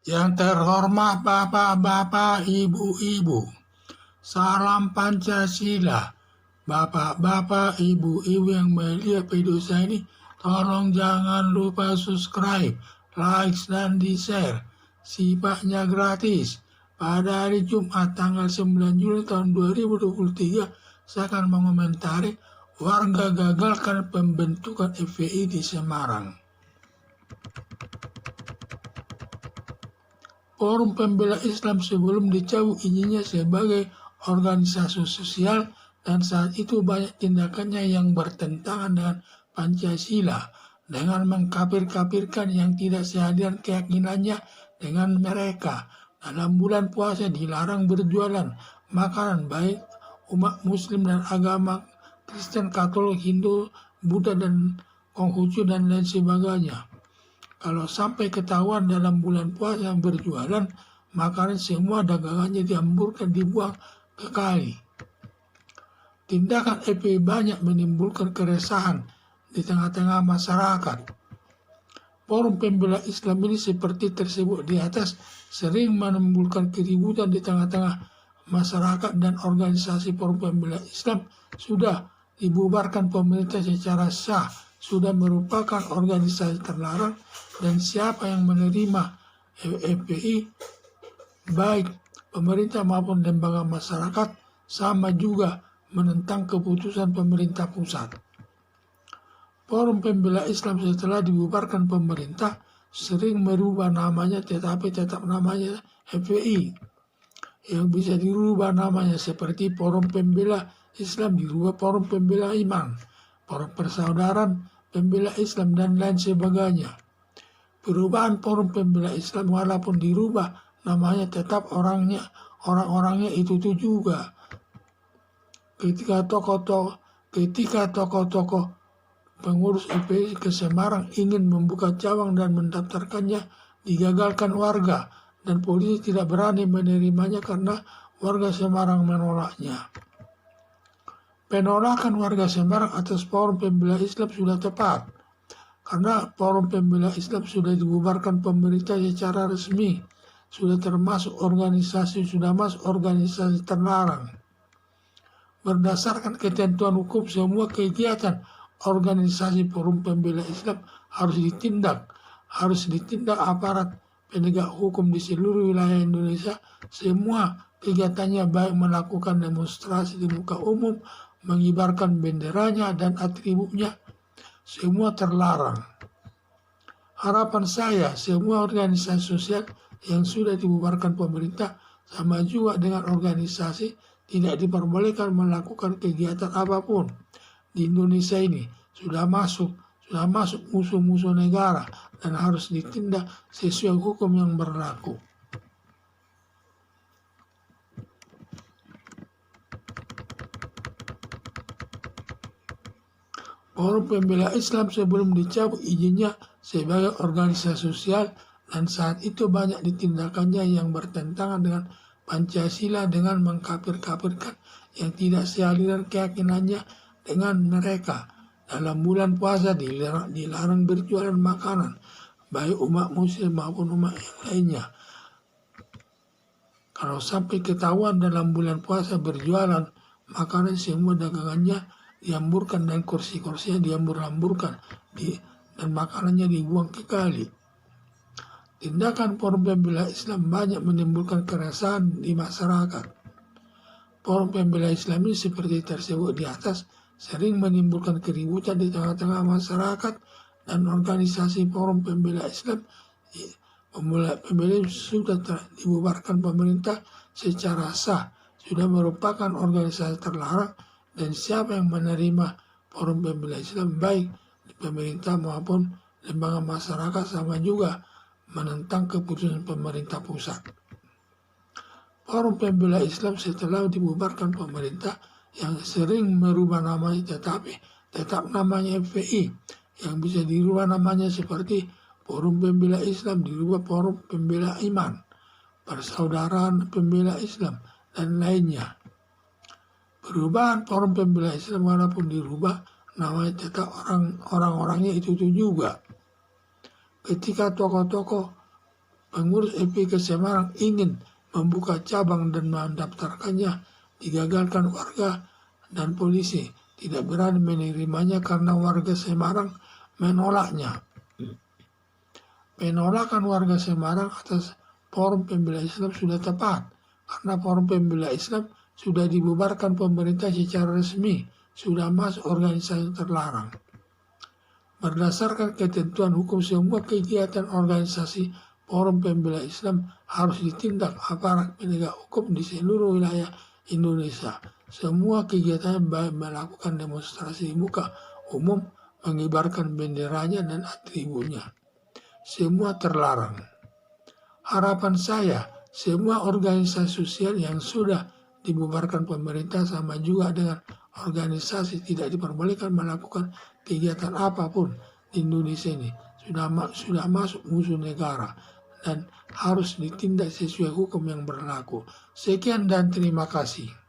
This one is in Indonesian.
Yang terhormat bapak-bapak, ibu-ibu, salam Pancasila. Bapak-bapak, ibu-ibu yang melihat video saya ini, tolong jangan lupa subscribe, like, dan di-share. Sifatnya gratis. Pada hari Jumat tanggal 9 Juli tahun 2023, saya akan mengomentari warga gagalkan pembentukan FPI di Semarang. Forum Pembela Islam sebelum dicabut izinnya sebagai organisasi sosial, dan saat itu banyak tindakannya yang bertentangan dengan Pancasila, dengan mengkafir-kafirkan yang tidak sehadir keyakinannya dengan mereka. Dalam bulan puasa dilarang berjualan makanan baik umat muslim dan agama Kristen, Katolik, Hindu, Buddha, dan Konghucu, dan lain sebagainya. Kalau sampai ketahuan dalam bulan puasa yang berjualan, maka semua dagangannya dihamburkan, dibuang ke kali. Tindakan FPI banyak menimbulkan keresahan di tengah-tengah masyarakat. Forum Pembela Islam ini seperti tersebut di atas sering menimbulkan keributan di tengah-tengah masyarakat, dan organisasi Forum Pembela Islam sudah dibubarkan pemerintah secara sah, sudah merupakan organisasi terlarang, dan siapa yang menerima FPI, baik pemerintah maupun lembaga masyarakat, sama juga menentang keputusan pemerintah pusat. Forum Pembela Islam setelah dibubarkan pemerintah sering merubah namanya, tetapi tetap namanya FPI. Yang bisa dirubah namanya seperti Forum Pembela Islam dirubah Forum Pembela Iman, Forum Persaudaraan Pembela Islam, dan lain sebagainya. Perubahan Forum Pembela Islam walaupun dirubah namanya, tetap orang-orangnya itu juga. Ketika tokoh-tokoh pengurus FPI ke Semarang ingin membuka cabang dan mendaftarkannya, digagalkan warga, dan polisi tidak berani menerimanya karena warga Semarang menolaknya. Penolakan warga Semarang atas Forum Pembela Islam sudah tepat, karena Forum Pembela Islam sudah dibubarkan pemerintah secara resmi, sudah masuk organisasi terlarang. Berdasarkan ketentuan hukum, semua kegiatan organisasi Forum Pembela Islam harus ditindak aparat penegak hukum di seluruh wilayah Indonesia. Semua kegiatannya baik melakukan demonstrasi di muka umum, mengibarkan benderanya dan atributnya, semua terlarang. Harapan saya, semua organisasi sosial yang sudah dibubarkan pemerintah, sama juga dengan organisasi, tidak diperbolehkan melakukan kegiatan apapun. Di Indonesia ini sudah masuk musuh-musuh negara dan harus ditindak sesuai hukum yang berlaku. Forum Pembela Islam sebelum dicabut izinnya sebagai organisasi sosial, dan saat itu banyak ditindakannya yang bertentangan dengan Pancasila, dengan mengkafir-kafirkan yang tidak sealiran keyakinannya dengan mereka. Dalam bulan puasa dilarang berjualan makanan baik umat muslim maupun umat yang lainnya. Kalau sampai ketahuan dalam bulan puasa berjualan makanan, semua dagangannya dihamburkan dan kursi-kursinya dihambur-hamburkan dan makanannya dibuang ke kali. Tindakan Forum Pembela Islam banyak menimbulkan keresahan di masyarakat. Forum Pembela Islam ini seperti tersebut di atas sering menimbulkan keributan di tengah-tengah masyarakat, dan organisasi Forum Pembela Islam sudah dibubarkan pemerintah secara sah, sudah merupakan organisasi terlarang, dan siapa yang menerima Forum Pembela Islam baik di pemerintah maupun lembaga masyarakat, sama juga menentang keputusan pemerintah pusat. Forum Pembela Islam setelah dibubarkan pemerintah yang sering merubah namanya, tetapi tetap namanya FPI. Yang bisa dirubah namanya seperti Forum Pembela Islam dirubah Forum Pembela Iman, Persaudaraan Pembela Islam, dan lainnya. Perubahan Forum Pembela Islam walaupun dirubah namanya, tetap orang-orangnya itu juga. Ketika tokoh-tokoh pengurus FPK Semarang ingin membuka cabang dan mendaftarkannya, digagalkan warga dan polisi tidak berani menerimanya karena warga Semarang menolaknya. Penolakan warga Semarang atas Forum Pembela Islam sudah tepat, karena Forum Pembela Islam sudah dibubarkan pemerintah secara resmi, sudah masuk organisasi terlarang. Berdasarkan ketentuan hukum, semua kegiatan organisasi Forum Pembela Islam harus ditindak aparat penegak hukum di seluruh wilayah Indonesia. Semua kegiatan baik melakukan demonstrasi di muka umum, mengibarkan benderanya dan atributnya, semua terlarang. Harapan saya, semua organisasi sosial yang sudah dibubarkan pemerintah sama juga dengan organisasi tidak diperbolehkan melakukan kegiatan apapun di Indonesia ini, sudah masuk musuh negara dan harus ditindak sesuai hukum yang berlaku. Sekian dan terima kasih.